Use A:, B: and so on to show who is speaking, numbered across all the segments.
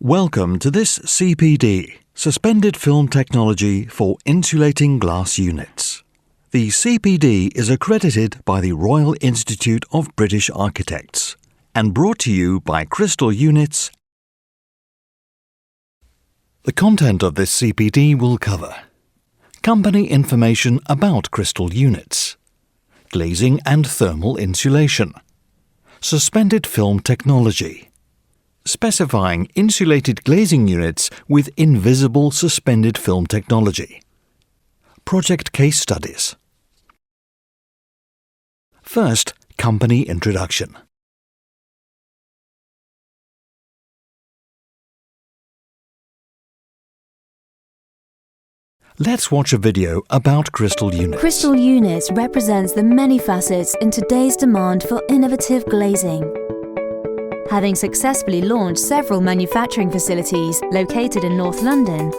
A: Welcome to this CPD, Suspended Film Technology for Insulating Glass Units. The CPD is accredited by the Royal Institute of British Architects and brought to you by Crystal Units. The content of this CPD will cover company information about Crystal Units, glazing and thermal insulation, suspended film technology, specifying insulated glazing units with invisible suspended film technology, project case studies. First, company introduction. Let's watch a video about Crystal Units.
B: Crystal Units represents the many facets in today's demand for innovative glazing. Having successfully launched several manufacturing facilities located in North London,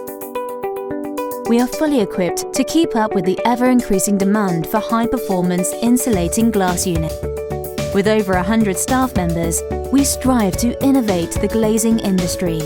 B: we are fully equipped to keep up with the ever-increasing demand for high-performance insulating glass units. With over 100 staff members, we strive to innovate the glazing industry.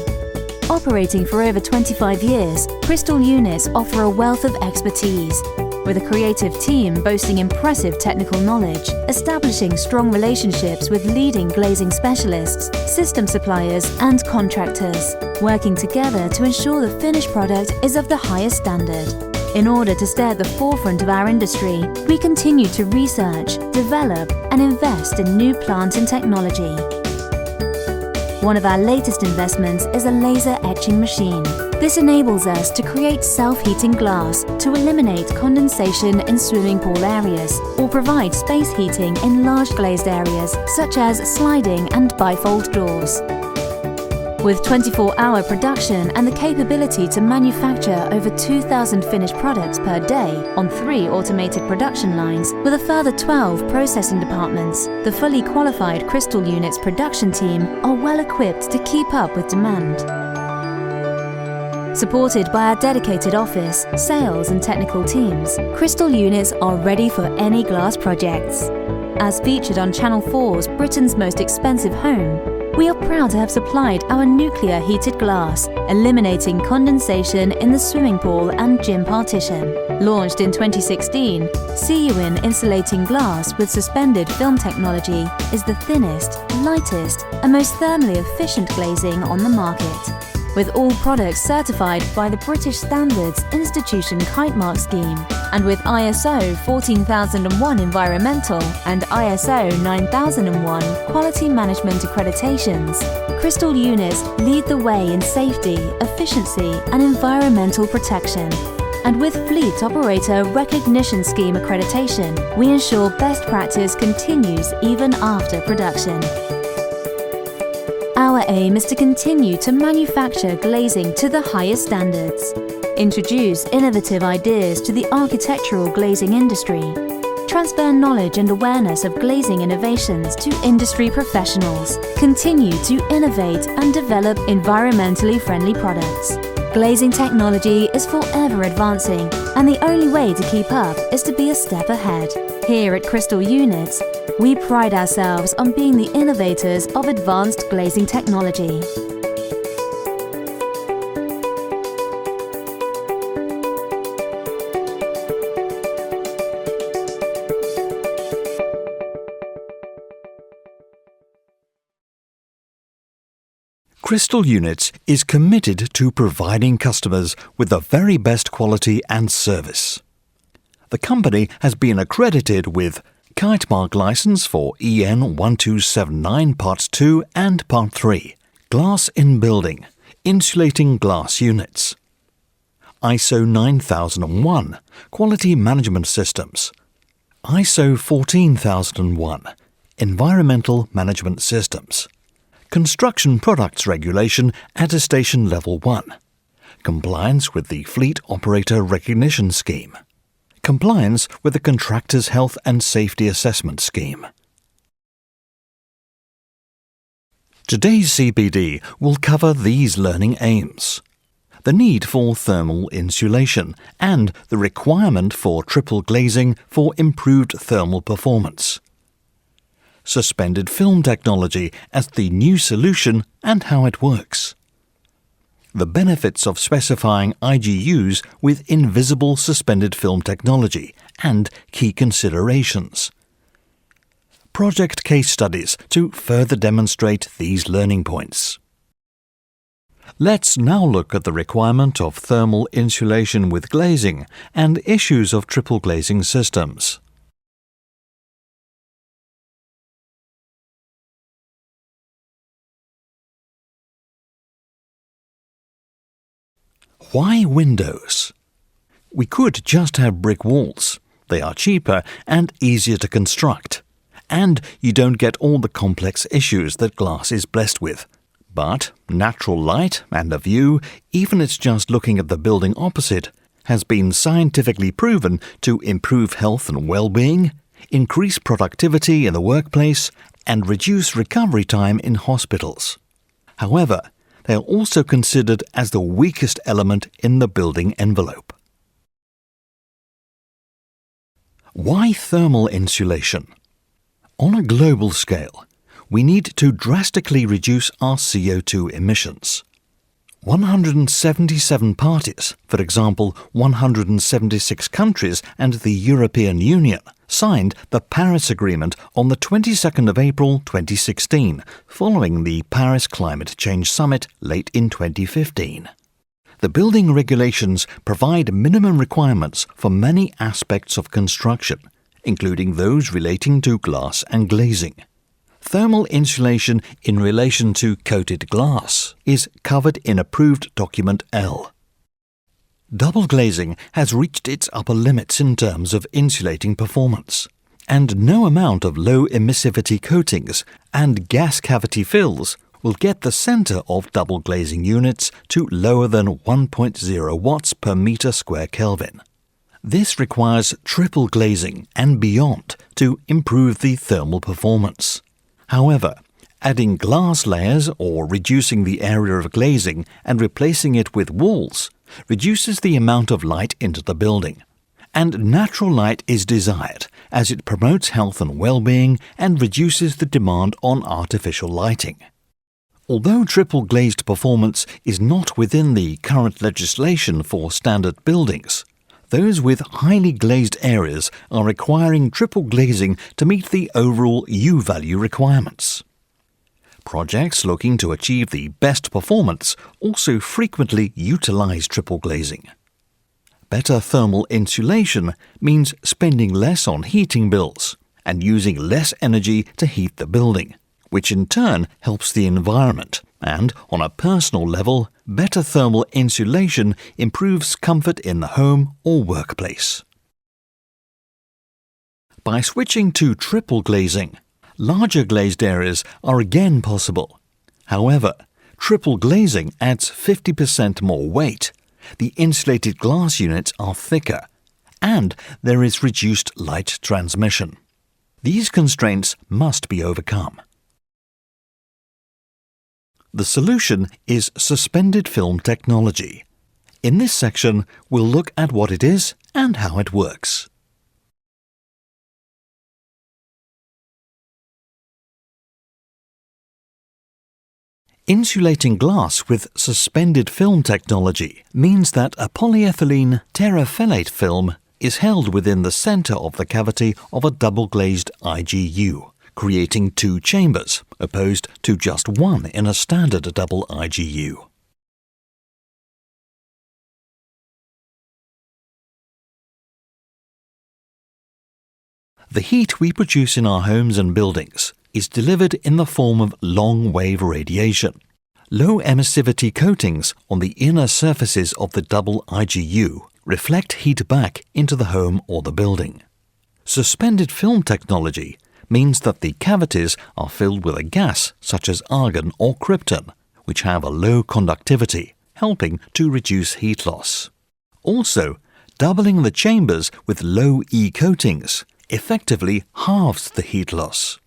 B: Operating for over 25 years, Crystal Units offer a wealth of expertise, with a creative team boasting impressive technical knowledge, establishing strong relationships with leading glazing specialists, system suppliers and contractors, working together to ensure the finished product is of the highest standard. In order to stay at the forefront of our industry, we continue to research, develop and invest in new plant and technology. One of our latest investments is a laser etching machine. This enables us to create self-heating glass to eliminate condensation in swimming pool areas or provide space heating in large glazed areas such as sliding and bifold doors. With 24-hour production and the capability to manufacture over 2,000 finished products per day on 3 automated production lines with a further 12 processing departments, the fully qualified Crystal Units production team are well equipped to keep up with demand. Supported by our dedicated office, sales and technical teams, Crystal Units are ready for any glass projects. As featured on Channel 4's Britain's Most Expensive Home, we are proud to have supplied our nuclear heated glass, eliminating condensation in the swimming pool and gym partition. Launched in 2016, CUIN insulating glass with suspended film technology is the thinnest, lightest and most thermally efficient glazing on the market. With all products certified by the British Standards Institution Kite Mark scheme and with ISO 14001 environmental and ISO 9001 quality management accreditations, Crystal Units lead the way in safety, efficiency and environmental protection. And with Fleet Operator Recognition Scheme accreditation, we ensure best practice continues even after production. Our aim is to continue to manufacture glazing to the highest standards, introduce innovative ideas to the architectural glazing industry, transfer knowledge and awareness of glazing innovations to industry professionals, continue to innovate and develop environmentally friendly products. Glazing technology is forever advancing, and the only way to keep up is to be a step ahead. Here at Crystal Units, we pride ourselves on being the innovators of advanced glazing technology.
A: Crystal Units is committed to providing customers with the very best quality and service. The company has been accredited with Kite Mark license for EN 1279 Part 2 and Part 3, Glass in Building, Insulating Glass Units, ISO 9001, Quality Management Systems, ISO 14001, Environmental Management Systems, Construction Products Regulation Attestation Level 1, Compliance with the Fleet Operator Recognition Scheme, Compliance with the Contractor's Health and Safety Assessment Scheme. Today's CPD will cover these learning aims: the need for thermal insulation and the requirement for triple glazing for improved thermal performance, suspended film technology as the new solution and how it works, the benefits of specifying IGUs with invisible suspended film technology, and key considerations. Project case studies to further demonstrate these learning points. Let's now look at the requirement of thermal insulation with glazing and issues of triple glazing systems. Why windows? We could just have brick walls. They are cheaper and easier to construct. And you don't get all the complex issues that glass is blessed with. But natural light and a view, even it's just looking at the building opposite, has been scientifically proven to improve health and well-being, increase productivity in the workplace, and reduce recovery time in hospitals. However, they are also considered as the weakest element in the building envelope. Why thermal insulation? On a global scale, we need to drastically reduce our CO2 emissions. 177 parties, for example 176 countries and the European Union, signed the Paris Agreement on the 22nd of April 2016, following the Paris Climate Change Summit late in 2015. The building regulations provide minimum requirements for many aspects of construction, including those relating to glass and glazing. Thermal insulation in relation to coated glass is covered in approved document L. Double glazing has reached its upper limits in terms of insulating performance, and no amount of low emissivity coatings and gas cavity fills will get the center of double glazing units to lower than 1.0 watts per meter square Kelvin. This requires triple glazing and beyond to improve the thermal performance. However, adding glass layers or reducing the area of glazing and replacing it with walls reduces the amount of light into the building. And natural light is desired as it promotes health and well-being and reduces the demand on artificial lighting. Although triple glazed performance is not within the current legislation for standard buildings, those with highly glazed areas are requiring triple glazing to meet the overall U-value requirements. Projects looking to achieve the best performance also frequently utilize triple glazing. Better thermal insulation means spending less on heating bills and using less energy to heat the building, which in turn helps the environment, and on a personal level, better thermal insulation improves comfort in the home or workplace. By switching to triple glazing, larger glazed areas are again possible. However, triple glazing adds 50% more weight, the insulated glass units are thicker, and there is reduced light transmission. These constraints must be overcome. The solution is suspended film technology. In this section, we'll look at what it is and how it works. Insulating glass with suspended film technology means that a polyethylene terephthalate film is held within the center of the cavity of a double-glazed IGU, creating two chambers, opposed to just one in a standard double IGU. The heat we produce in our homes and buildings is delivered in the form of long-wave radiation. Low emissivity coatings on the inner surfaces of the double IGU reflect heat back into the home or the building. Suspended film technology means that the cavities are filled with a gas such as argon or krypton, which have a low conductivity, helping to reduce heat loss. Also, doubling the chambers with low E coatings effectively halves the heat loss.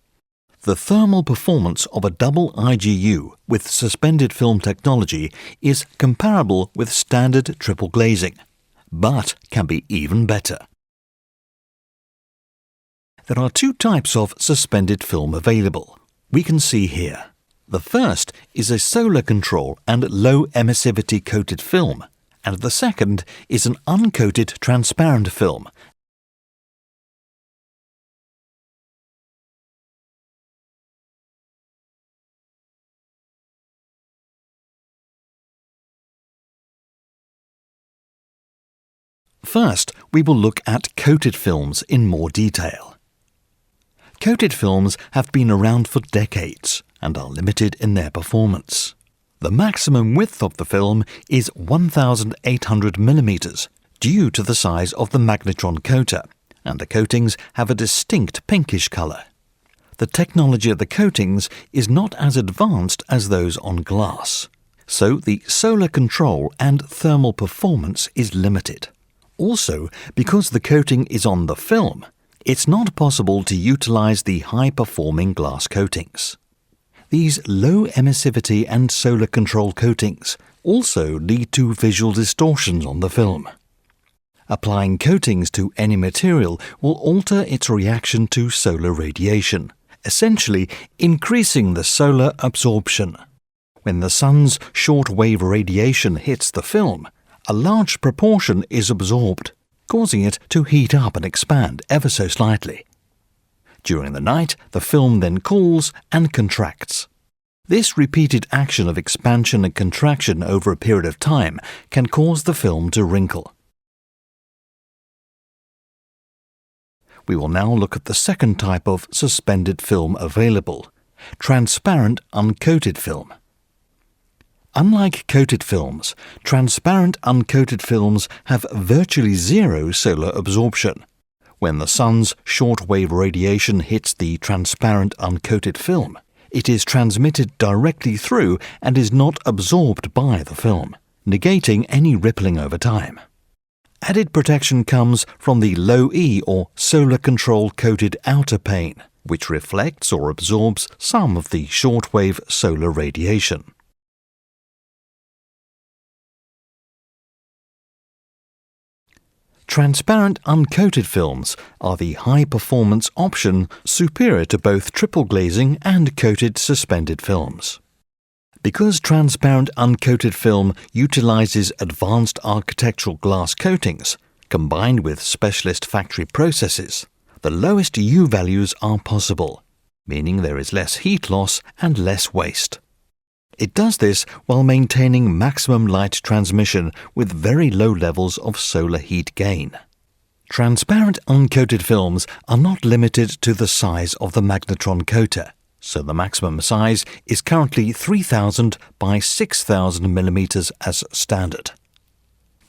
A: The thermal performance of a double IGU with suspended film technology is comparable with standard triple glazing, but can be even better. There are two types of suspended film available. We can see here. The first is a solar control and low emissivity coated film, and the second is an uncoated transparent film. First, we will look at coated films in more detail. Coated films have been around for decades and are limited in their performance. The maximum width of the film is 1,800 mm due to the size of the magnetron coater, and the coatings have a distinct pinkish colour. The technology of the coatings is not as advanced as those on glass, so the solar control and thermal performance is limited. Also, because the coating is on the film, it's not possible to utilize the high-performing glass coatings. These low emissivity and solar control coatings also lead to visual distortions on the film. Applying coatings to any material will alter its reaction to solar radiation, essentially increasing the solar absorption. When the sun's short-wave radiation hits the film, a large proportion is absorbed, causing it to heat up and expand ever so slightly. During the night, the film then cools and contracts. This repeated action of expansion and contraction over a period of time can cause the film to wrinkle. We will now look at the second type of suspended film available, transparent uncoated film. Unlike coated films, transparent uncoated films have virtually zero solar absorption. When the sun's short-wave radiation hits the transparent uncoated film, it is transmitted directly through and is not absorbed by the film, negating any rippling over time. Added protection comes from the low E or solar control coated outer pane, which reflects or absorbs some of the short-wave solar radiation. Transparent uncoated films are the high-performance option superior to both triple glazing and coated suspended films. Because transparent uncoated film utilizes advanced architectural glass coatings, combined with specialist factory processes, the lowest U values are possible, meaning there is less heat loss and less waste. It does this while maintaining maximum light transmission with very low levels of solar heat gain. Transparent uncoated films are not limited to the size of the magnetron coater, so the maximum size is currently 3,000 by 6,000 mm as standard.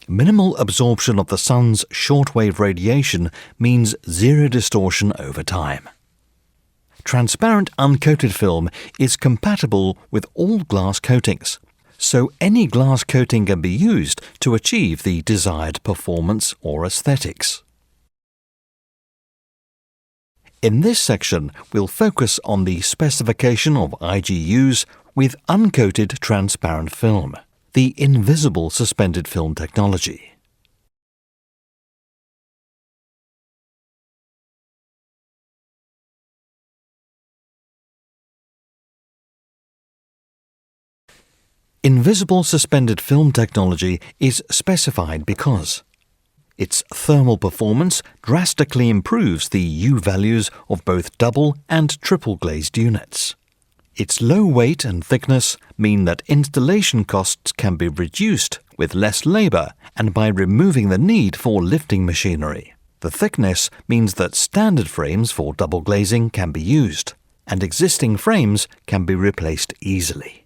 A: Minimal absorption of the sun's shortwave radiation means zero distortion over time. Transparent uncoated film is compatible with all glass coatings, so any glass coating can be used to achieve the desired performance or aesthetics. In this section, we'll focus on the specification of IGUs with uncoated transparent film, the invisible suspended film technology. Invisible suspended film technology is specified because its thermal performance drastically improves the U values of both double and triple glazed units. Its low weight and thickness mean that installation costs can be reduced with less labor and by removing the need for lifting machinery. The thickness means that standard frames for double glazing can be used, and existing frames can be replaced easily.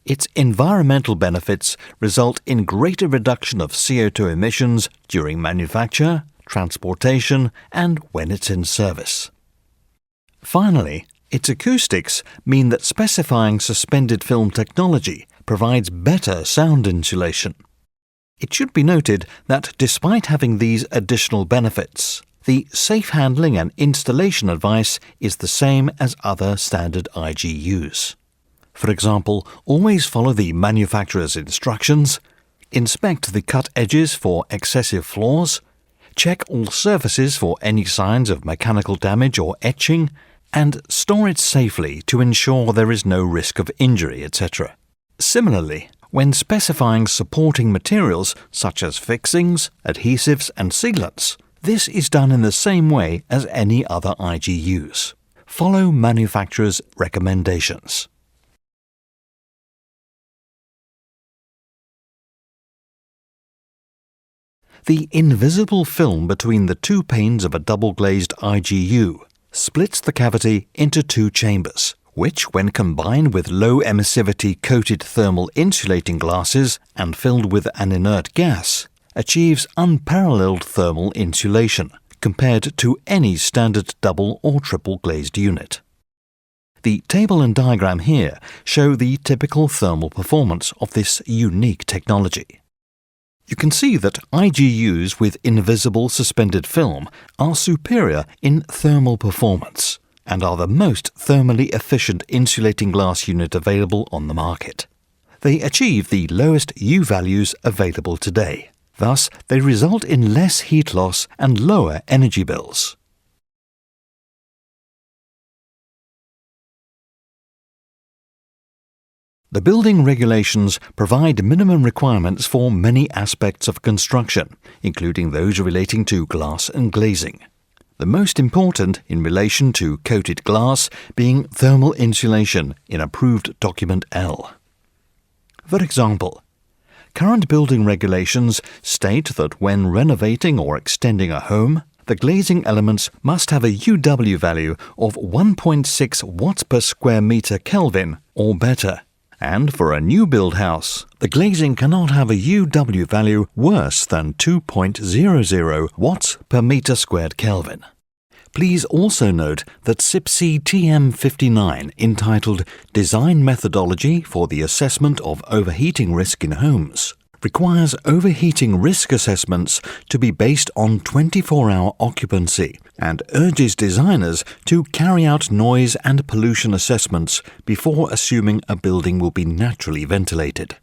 A: Its environmental benefits result in greater reduction of CO2 emissions during manufacture, transportation, and when it's in service. Finally, its acoustics mean that specifying suspended film technology provides better sound insulation. It should be noted that despite having these additional benefits, the safe handling and installation advice is the same as other standard IGUs. For example, always follow the manufacturer's instructions, inspect the cut edges for excessive flaws, check all surfaces for any signs of mechanical damage or etching, and store it safely to ensure there is no risk of injury, etc. Similarly, when specifying supporting materials such as fixings, adhesives and sealants, this is done in the same way as any other IGUs. Follow manufacturer's recommendations. The invisible film between the two panes of a double-glazed IGU splits the cavity into two chambers, which, when combined with low emissivity coated thermal insulating glasses and filled with an inert gas, achieves unparalleled thermal insulation compared to any standard double or triple glazed unit. The table and diagram here show the typical thermal performance of this unique technology. You can see that IGUs with invisible suspended film are superior in thermal performance and are the most thermally efficient insulating glass unit available on the market. They achieve the lowest U values available today. Thus, they result in less heat loss and lower energy bills. The building regulations provide minimum requirements for many aspects of construction, including those relating to glass and glazing. The most important in relation to coated glass being thermal insulation in approved document L. For example, current building regulations state that when renovating or extending a home, the glazing elements must have a UW value of 1.6 watts per square meter Kelvin or better. And for a new build house, the glazing cannot have a UW value worse than 2.00 watts per meter squared Kelvin. Please also note that CIPC TM59, entitled Design Methodology for the Assessment of Overheating Risk in Homes, requires overheating risk assessments to be based on 24-hour occupancy and urges designers to carry out noise and pollution assessments before assuming a building will be naturally ventilated.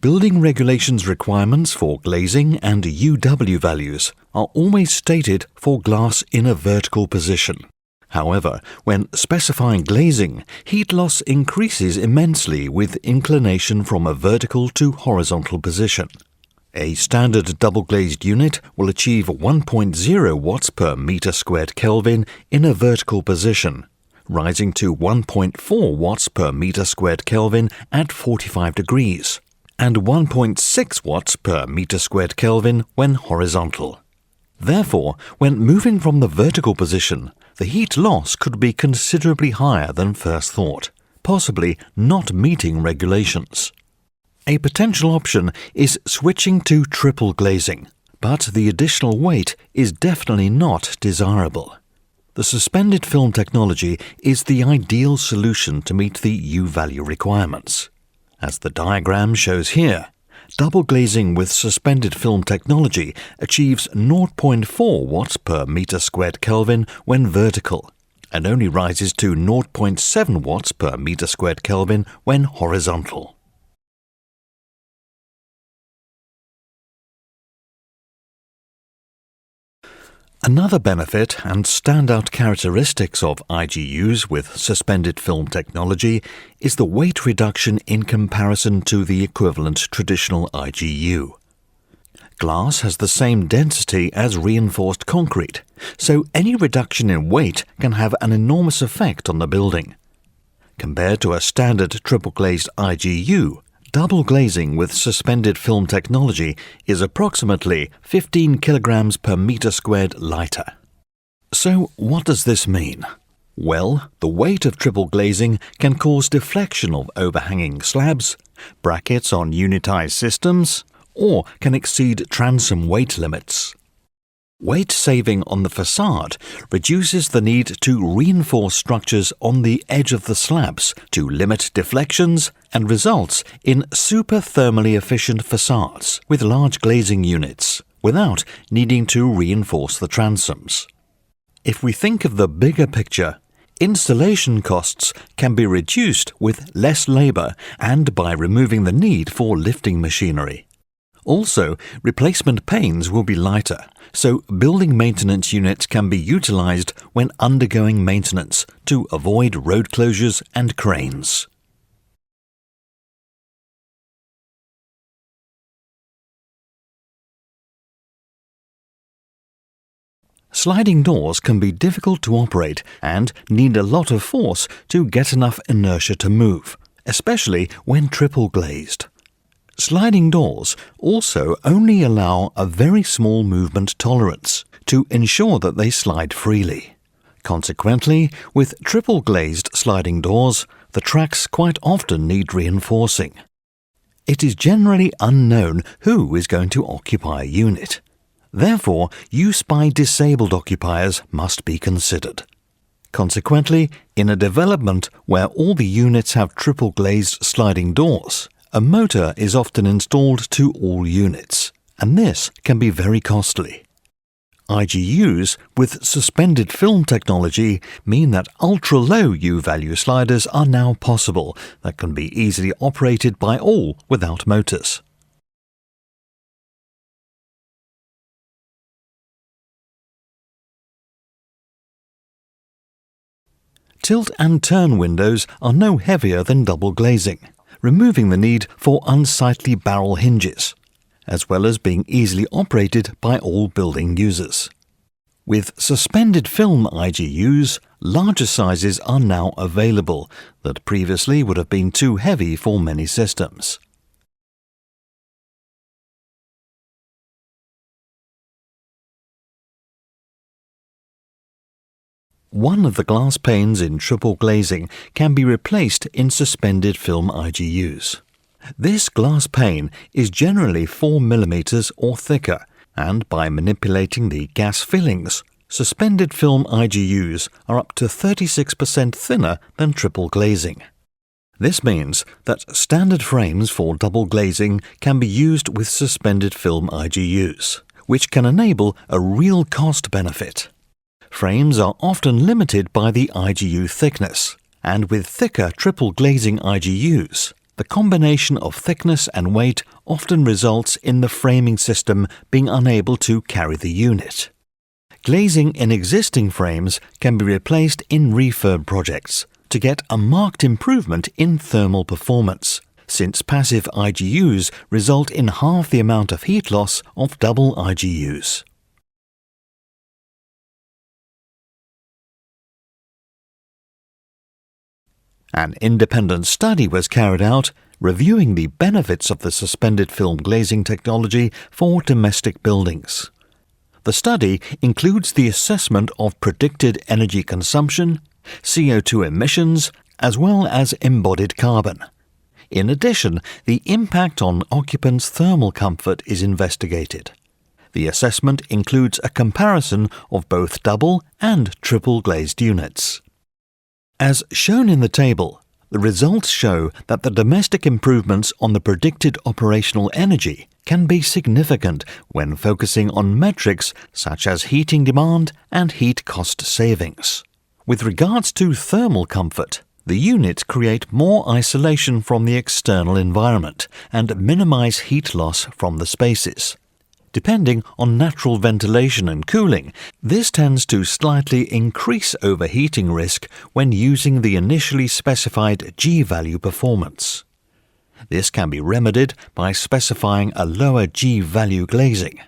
A: Building regulations requirements for glazing and UW values are always stated for glass in a vertical position. However, when specifying glazing, heat loss increases immensely with inclination from a vertical to horizontal position. A standard double-glazed unit will achieve 1.0 watts per meter squared Kelvin in a vertical position, rising to 1.4 watts per meter squared Kelvin at 45 degrees, and 1.6 watts per meter squared Kelvin when horizontal. Therefore, when moving from the vertical position, the heat loss could be considerably higher than first thought, possibly not meeting regulations. A potential option is switching to triple glazing, but the additional weight is definitely not desirable. The suspended film technology is the ideal solution to meet the U-value requirements. As the diagram shows here, double glazing with suspended film technology achieves 0.4 watts per meter squared Kelvin when vertical, and only rises to 0.7 watts per meter squared Kelvin when horizontal. Another benefit and standout characteristics of IGUs with suspended film technology is the weight reduction in comparison to the equivalent traditional IGU. Glass has the same density as reinforced concrete, so any reduction in weight can have an enormous effect on the building. Compared to a standard triple-glazed IGU, double glazing with suspended film technology is approximately 15 kilograms per meter squared lighter. So what does this mean? Well, the weight of triple glazing can cause deflection of overhanging slabs, brackets on unitized systems, or can exceed transom weight limits. Weight saving on the facade reduces the need to reinforce structures on the edge of the slabs to limit deflections and results in super thermally efficient facades with large glazing units without needing to reinforce the transoms. If we think of the bigger picture, installation costs can be reduced with less labor and by removing the need for lifting machinery. Also, replacement panes will be lighter, so building maintenance units can be utilized when undergoing maintenance to avoid road closures and cranes. Sliding doors can be difficult to operate and need a lot of force to get enough inertia to move, especially when triple glazed. Sliding doors also only allow a very small movement tolerance to ensure that they slide freely. Consequently, with triple glazed sliding doors, the tracks quite often need reinforcing. It is generally unknown who is going to occupy a unit. Therefore, use by disabled occupiers must be considered. Consequently, in a development where all the units have triple glazed sliding doors, a motor is often installed to all units, and this can be very costly. IGUs with suspended film technology mean that ultra-low U-value sliders are now possible that can be easily operated by all without motors. Tilt and turn windows are no heavier than double glazing, removing the need for unsightly barrel hinges, as well as being easily operated by all building users. With suspended film IGUs, larger sizes are now available that previously would have been too heavy for many systems. One of the glass panes in triple glazing can be replaced in suspended film IGUs. This glass pane is generally 4 mm or thicker, and by manipulating the gas fillings, suspended film IGUs are up to 36% thinner than triple glazing. This means that standard frames for double glazing can be used with suspended film IGUs, which can enable a real cost benefit. Frames are often limited by the IGU thickness, and with thicker triple glazing IGUs, the combination of thickness and weight often results in the framing system being unable to carry the unit. Glazing in existing frames can be replaced in refurb projects to get a marked improvement in thermal performance, since passive IGUs result in half the amount of heat loss of double IGUs. An independent study was carried out reviewing the benefits of the suspended film glazing technology for domestic buildings. The study includes the assessment of predicted energy consumption, CO2 emissions, as well as embodied carbon. In addition, the impact on occupants' thermal comfort is investigated. The assessment includes a comparison of both double and triple glazed units. As shown in the table, the results show that the domestic improvements on the predicted operational energy can be significant when focusing on metrics such as heating demand and heat cost savings. With regards to thermal comfort, the units create more isolation from the external environment and minimize heat loss from the spaces. Depending on natural ventilation and cooling, this tends to slightly increase overheating risk when using the initially specified G-value performance. This can be remedied by specifying a lower G-value glazing.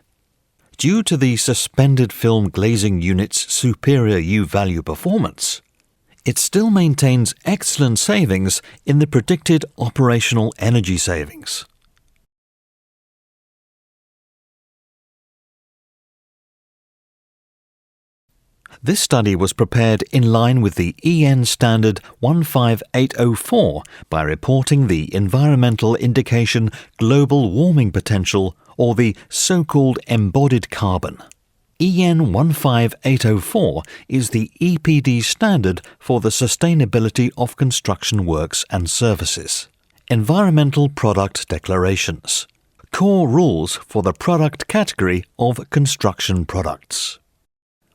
A: Due to the suspended film glazing unit's superior U-value performance, it still maintains excellent savings in the predicted operational energy savings. This study was prepared in line with the EN standard 15804 by reporting the environmental indication global warming potential, or the so-called embodied carbon. EN 15804 is the EPD standard for the sustainability of construction works and services. Environmental Product Declarations. Core rules for the product category of construction products.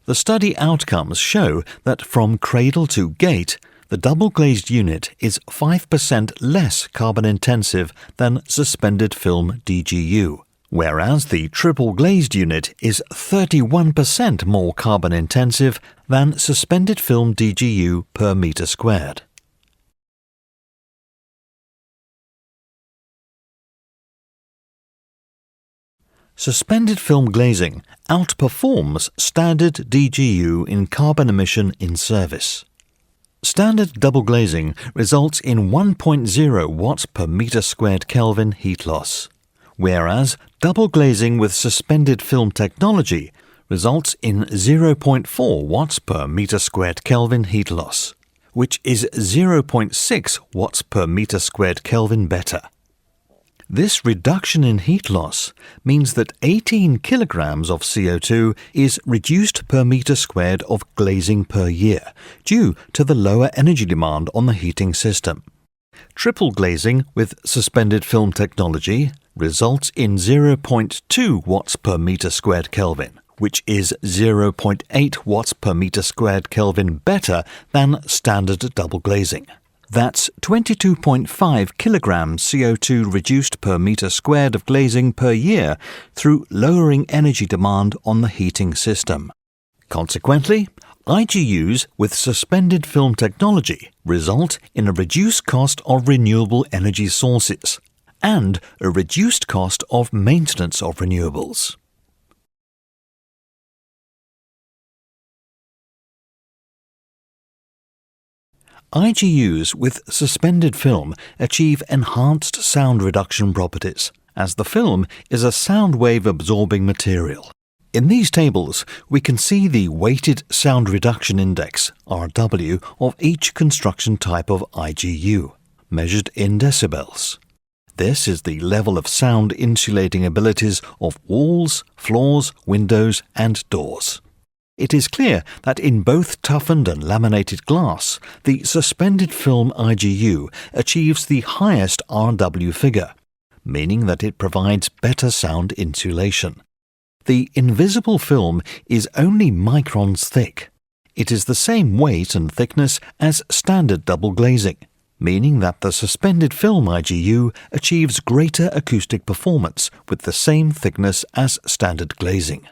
A: The study outcomes show that from cradle to gate, the double-glazed unit is 5% less carbon-intensive than suspended film DGU, whereas the triple glazed unit is 31% more carbon intensive than suspended film DGU per metre squared. Suspended film glazing outperforms standard DGU in carbon emission in service. Standard double glazing results in 1.0 watts per metre squared Kelvin heat loss, whereas double glazing with suspended film technology results in 0.4 watts per metre squared Kelvin heat loss, which is 0.6 watts per metre squared Kelvin better. This reduction in heat loss means that 18 kilograms of CO2 is reduced per metre squared of glazing per year due to the lower energy demand on the heating system. Triple glazing with suspended film technology results in 0.2 watts per metre squared Kelvin, which is 0.8 watts per metre squared Kelvin better than standard double glazing. That's 22.5 kilograms CO2 reduced per metre squared of glazing per year through lowering energy demand on the heating system. Consequently, IGUs with suspended film technology result in a reduced cost of renewable energy sources and a reduced cost of maintenance of renewables. IGUs with suspended film achieve enhanced sound reduction properties, as the film is a sound wave absorbing material. In these tables, we can see the weighted sound reduction index, RW, of each construction type of IGU, measured in decibels. This is the level of sound insulating abilities of walls, floors, windows, and doors. It is clear that in both toughened and laminated glass, the suspended film IGU achieves the highest RW figure, meaning that it provides better sound insulation. The invisible film is only microns thick. It is the same weight and thickness as standard double glazing, meaning that the suspended film IGU achieves greater acoustic performance with the same thickness as standard glazing.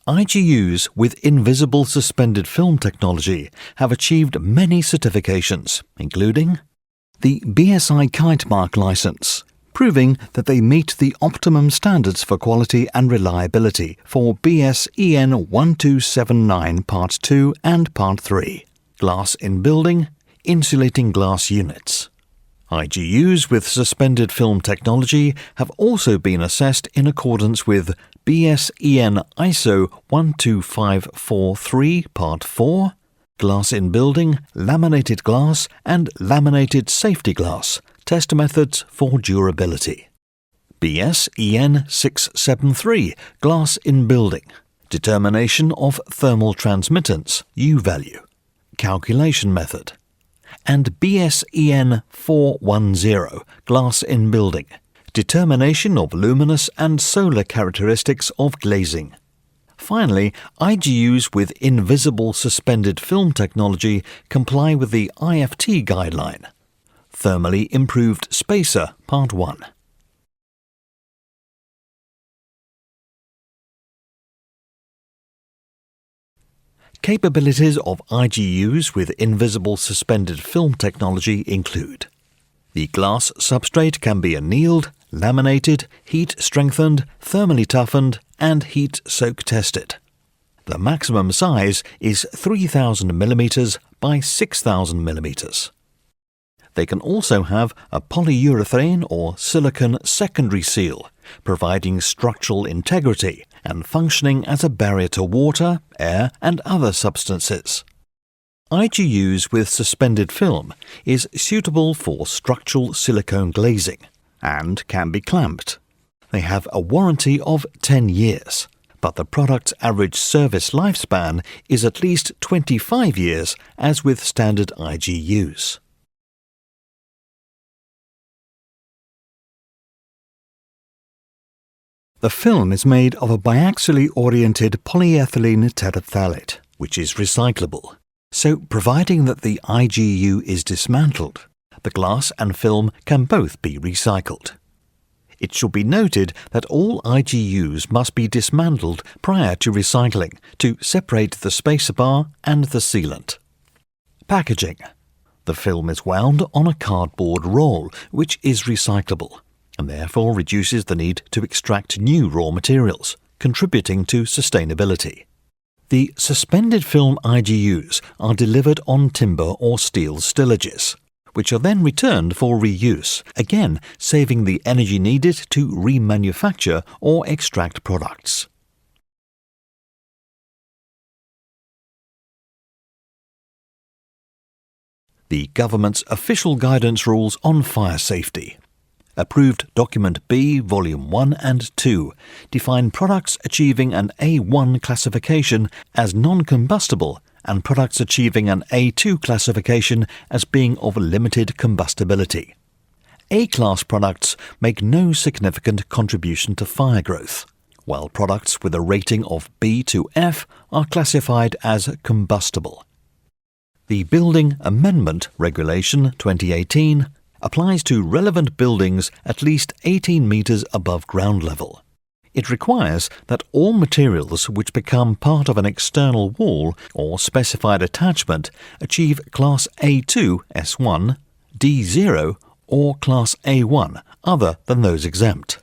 A: IGUs with invisible suspended film technology have achieved many certifications, including the BSI Kite Mark license, proving that they meet the optimum standards for quality and reliability for BS EN 1279 Part 2 and Part 3, glass in building, insulating glass units. IGUs with suspended film technology have also been assessed in accordance with BS EN ISO 12543 Part 4, glass in building, laminated glass and laminated safety glass, test methods for durability. BS EN 673, glass in building, determination of thermal transmittance, U value, calculation method, and BS EN 410, glass in building, determination of luminous and solar characteristics of glazing. Finally, IGUs with invisible suspended film technology comply with the IFT guideline. Thermally Improved Spacer, Part 1. Capabilities of IGUs with invisible suspended film technology include: the glass substrate can be annealed, laminated, heat-strengthened, thermally toughened, and heat-soak tested. The maximum size is 3,000 mm by 6,000 mm. They can also have a polyurethane or silicon secondary seal, providing structural integrity and functioning as a barrier to water, air, and other substances. IGUs with suspended film is suitable for structural silicone glazing and can be clamped. They have a warranty of 10 years, but the product's average service lifespan is at least 25 years, as with standard IGUs. The film is made of a biaxially oriented polyethylene terephthalate, which is recyclable. So, providing that the IGU is dismantled, the glass and film can both be recycled. It should be noted that all IGUs must be dismantled prior to recycling to separate the spacer bar and the sealant. Packaging. The film is wound on a cardboard roll, which is recyclable, and therefore reduces the need to extract new raw materials, contributing to sustainability. The suspended film IGUs are delivered on timber or steel stillages, which are then returned for reuse, again saving the energy needed to remanufacture or extract products. The government's official guidance rules on fire safety. Approved Document B, Volume 1 and 2, define products achieving an A1 classification as non-combustible and products achieving an A2 classification as being of limited combustibility. A-class products make no significant contribution to fire growth, while products with a rating of B to F are classified as combustible. The Building Amendment Regulation 2018 applies to relevant buildings at least 18 metres above ground level. It requires that all materials which become part of an external wall or specified attachment achieve Class A2 S1, D0 or Class A1 other than those exempt.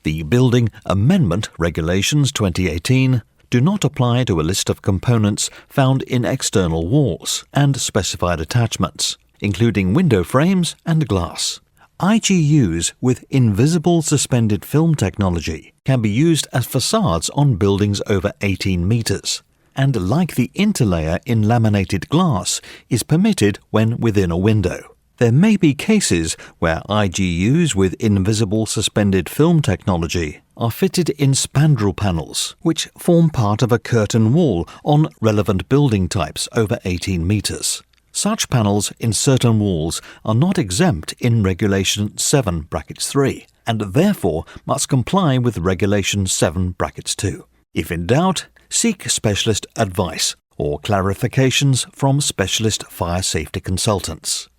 A: The Building Amendment Regulations 2018 do not apply to a list of components found in external walls and specified attachments, including window frames and glass. IGUs with invisible suspended film technology can be used as facades on buildings over 18 metres, and like the interlayer in laminated glass, is permitted when within a window. There may be cases where IGUs with invisible suspended film technology are fitted in spandrel panels, which form part of a curtain wall on relevant building types over 18 metres. Such panels in certain walls are not exempt in Regulation 7(3) and therefore must comply with Regulation 7(2). If in doubt, seek specialist advice or clarifications from specialist fire safety consultants.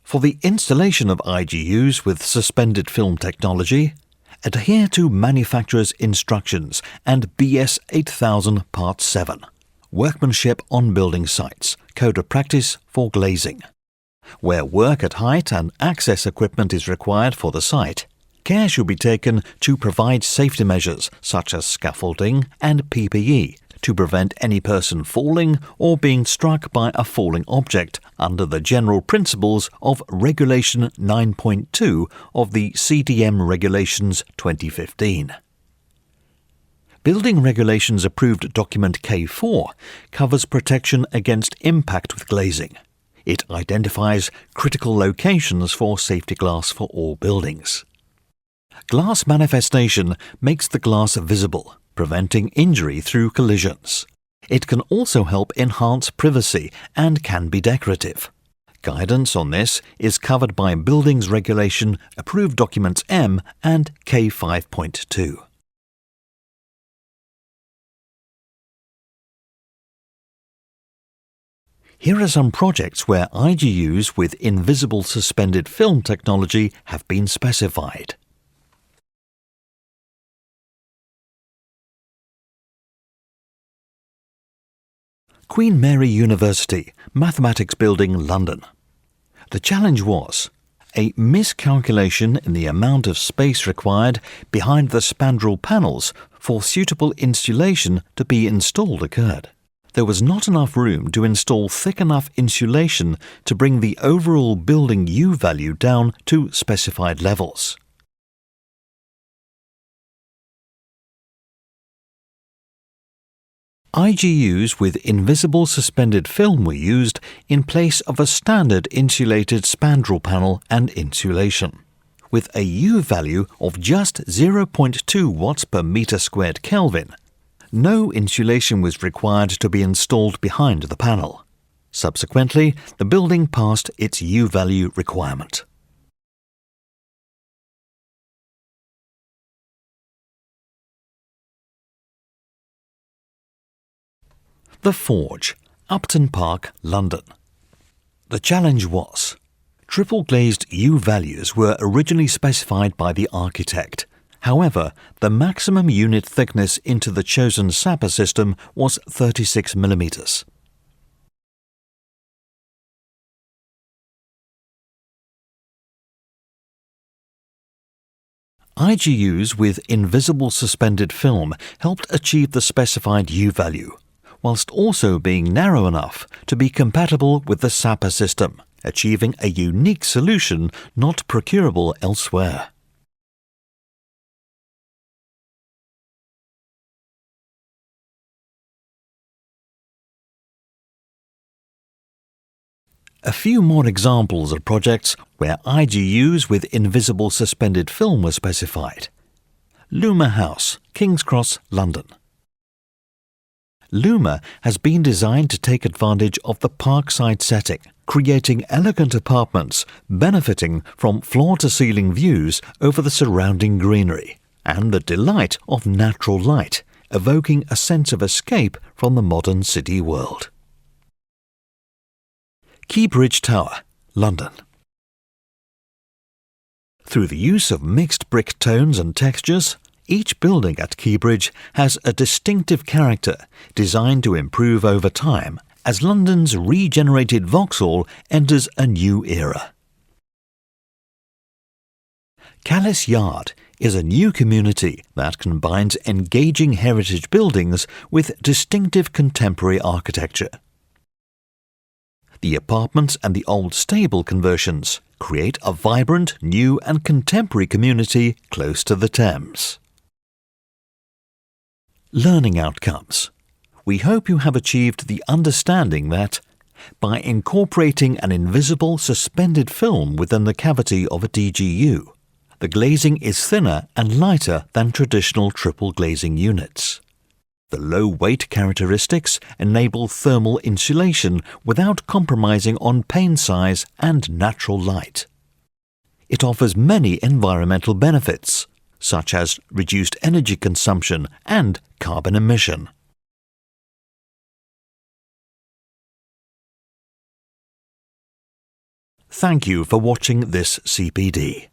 A: For the installation of IGUs with suspended film technology, adhere to manufacturer's instructions and BS 8000 Part 7, Workmanship on Building Sites, Code of Practice for Glazing. Where work at height and access equipment is required for the site, care should be taken to provide safety measures such as scaffolding and PPE to prevent any person falling or being struck by a falling object under the general principles of Regulation 9.2 of the CDM Regulations 2015. Building Regulations Approved Document K4 covers protection against impact with glazing. It identifies critical locations for safety glass for all buildings. Glass manifestation makes the glass visible, preventing injury through collisions. It can also help enhance privacy and can be decorative. Guidance on this is covered by Buildings Regulation Approved Documents M and K5.2. Here are some projects where IGUs with invisible suspended film technology have been specified. Queen Mary University, Mathematics Building, London. The challenge was a miscalculation in the amount of space required behind the spandrel panels for suitable insulation to be installed occurred. There was not enough room to install thick enough insulation to bring the overall building U value down to specified levels. IGUs with invisible suspended film were used in place of a standard insulated spandrel panel and insulation. With a U value of just 0.2 watts per meter squared Kelvin, no insulation was required to be installed behind the panel. Subsequently, the building passed its U value requirement. The Forge, Upton Park, London. The challenge was: triple glazed U values were originally specified by the architect. However, the maximum unit thickness into the chosen sapper system was 36 mm. IGUs with invisible suspended film helped achieve the specified U value, whilst also being narrow enough to be compatible with the sapper system, achieving a unique solution not procurable elsewhere. A few more examples of projects where IGUs with invisible suspended film were specified. Luma House, King's Cross, London. Luma has been designed to take advantage of the parkside setting, creating elegant apartments benefiting from floor-to-ceiling views over the surrounding greenery and the delight of natural light, evoking a sense of escape from the modern city world. Keybridge Tower, London. Through the use of mixed brick tones and textures, each building at Keybridge has a distinctive character designed to improve over time as London's regenerated Vauxhall enters a new era. Callis Yard is a new community that combines engaging heritage buildings with distinctive contemporary architecture. The apartments and the old stable conversions create a vibrant, new and contemporary community close to the Thames. Learning outcomes. We hope you have achieved the understanding that, by incorporating an invisible suspended film within the cavity of a DGU, the glazing is thinner and lighter than traditional triple glazing units. The low weight characteristics enable thermal insulation without compromising on pane size and natural light. It offers many environmental benefits, such as reduced energy consumption and carbon emission. Thank you for watching this CPD.